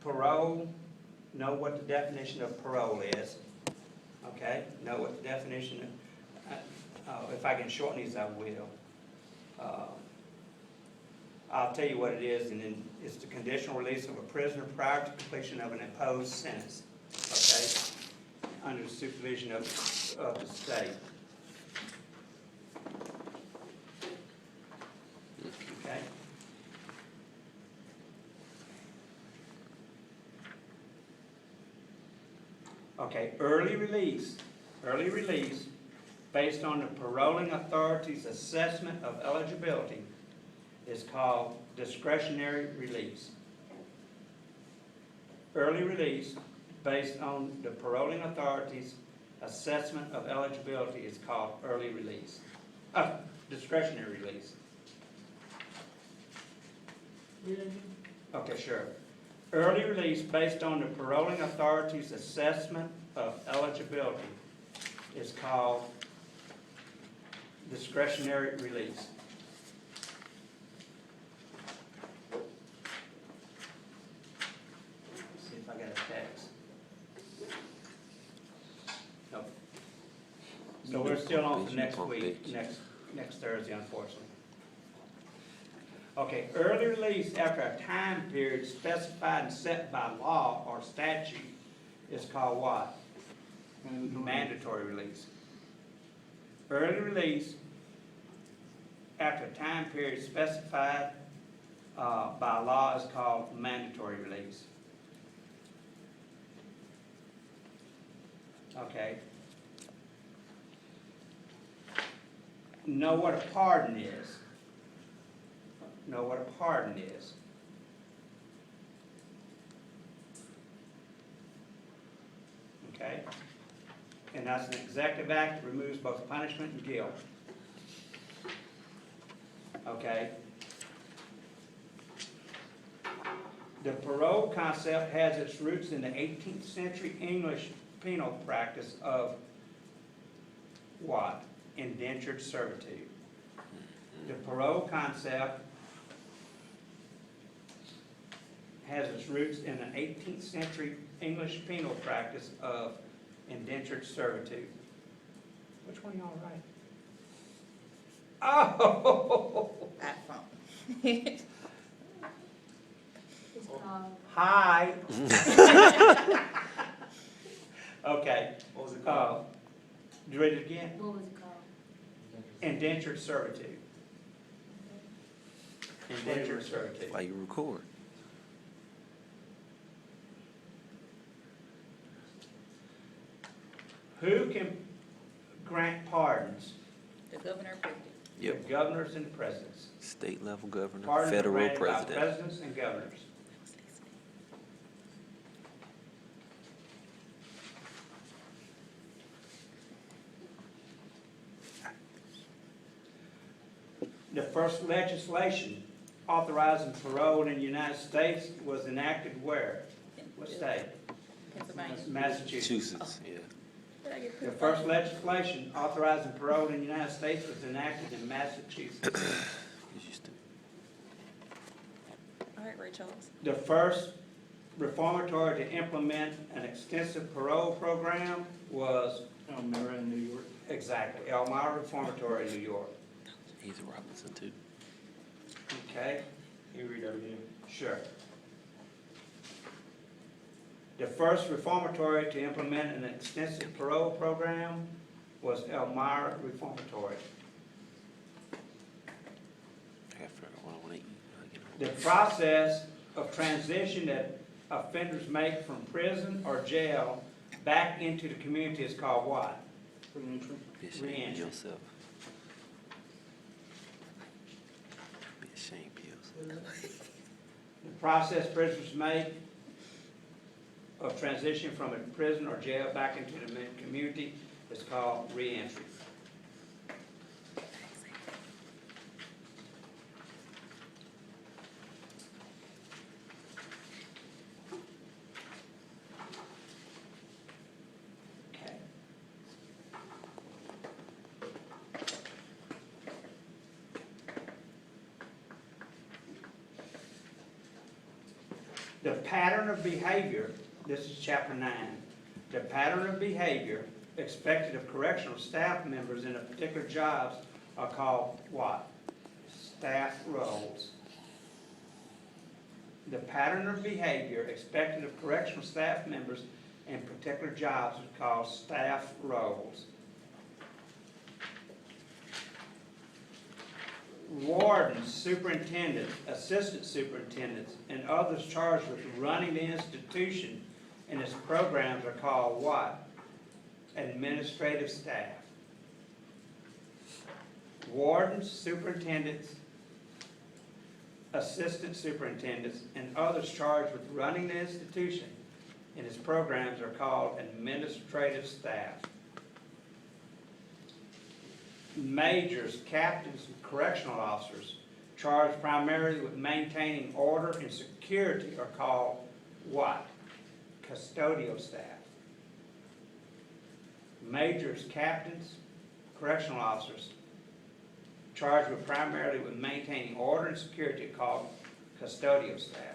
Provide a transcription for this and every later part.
parole, know what the definition of parole is. Okay, know what the definition of, if I can shorten these, I will. I'll tell you what it is, and then it's the conditional release of a prisoner prior to completion of an imposed sentence, okay, under the supervision of the state. Okay. Okay, early release based on the paroling authority's assessment of eligibility is called discretionary release. Early release based on the paroling authority's assessment of eligibility is called early release. Discretionary release. Okay, sure. Early release based on the paroling authority's assessment of eligibility is called discretionary release. Let's see if I got a text. Nope. So we're still on for next week, next Thursday, unfortunately. Okay, early release after a time period specified and set by law or statute is called what? Mandatory release. Early release after a time period specified by law is called mandatory release. Okay. Know what a pardon is. Know what a pardon is. Okay? And that's an executive act that removes both punishment and guilt. Okay? The parole concept has its roots in the 18th century English penal practice of what? Indentured servitude. The parole concept has its roots in an 18th century English penal practice of indentured servitude. Which one y'all right? Oh! That phone. It's called, Hi! Okay. What was it called? You read it again? what was it called? Indentured servitude. Indentured servitude. Why you record? Who can grant pardons? The governor approved it. Yep. The governors and presidents. State level governor, Pardons are federal granted by president. presidents and governors. The first legislation authorizing parole in the United States was enacted where? What state? Pennsylvania. Massachusetts. Massachusetts, yeah. Did I get The proof? first legislation authorizing parole in the United States was enacted in Massachusetts. It's just All right, Ray Charles. The first reformatory to implement an extensive parole program was Elmira in New York. exactly Elmira Reformatory in New York. he's a Robinson too. Okay, Can you read that again? sure. The first reformatory to implement an extensive parole program was Elmira Reformatory. I gotta figure out what I wanna eat when I get home. The process of transition that offenders make from prison or jail back into the community is called what? Reentry. Be ashamed of Reentry. yourself. Be ashamed of yourself. The process prisoners make of transition from a prison or jail back into the community is called reentry. Okay. The pattern of behavior, this is chapter 9. The pattern of behavior expected of correctional staff members in a particular jobs are called what? Staff roles. The pattern of behavior expected of correctional staff members in particular jobs is called staff roles. Wardens, superintendents, assistant superintendents, and others charged with running the institution and its programs are called what? Administrative staff. Wardens, superintendents, assistant superintendents, and others charged with running the institution and its programs are called administrative staff. Majors, captains, and correctional officers charged primarily with maintaining order and security are called what? Custodial staff. Majors, captains, correctional officers charged with primarily with maintaining order and security are called custodial staff.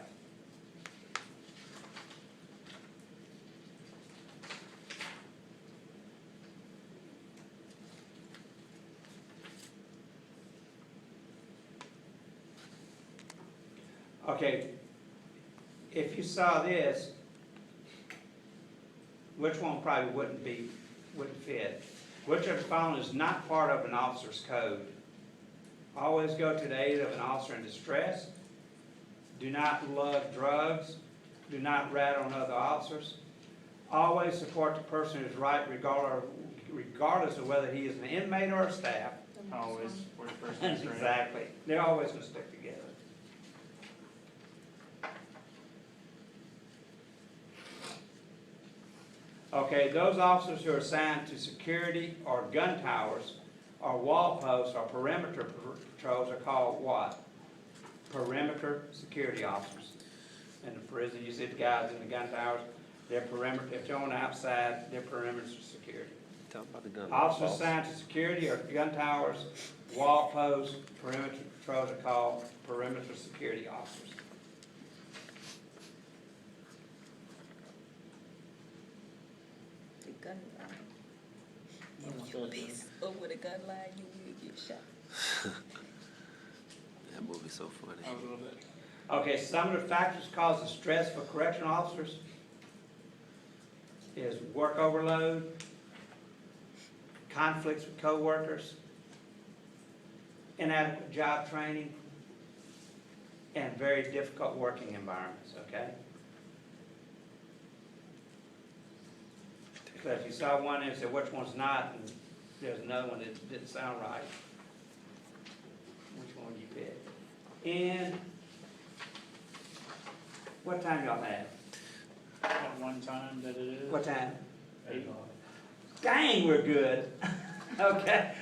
Okay, if you saw this, which one probably wouldn't fit? Which of the following is not part of an officer's code? Always go to the aid of an officer in distress. Do not lug drugs. Do not rat on other officers. Always support the person who is right regardless of whether he is an inmate or a staff. Always support the person who's right. Exactly. They're always going to stick together. Okay, those officers who are assigned to security or gun towers or wall posts or perimeter patrols are called what? Perimeter security officers. In the prison, you see the guys in the gun towers, they're perimeter, if they're on the outside, they're perimeter security. Talk about the gun. Officers assigned to security or gun towers, wall posts, perimeter patrols are called perimeter security officers. The gun line. If you piece up with a gun line, you will get shot. That movie's so funny. I was a little bit. Okay, some of the factors causing stress for correctional officers is work overload, conflicts with coworkers, inadequate job training, and very difficult working environments, okay? So if you saw one and said which one's not, and there's another one that didn't sound right, which one would you pick? And what time y'all have? At one time that it is. What time? 8. Dang, we're good. Okay.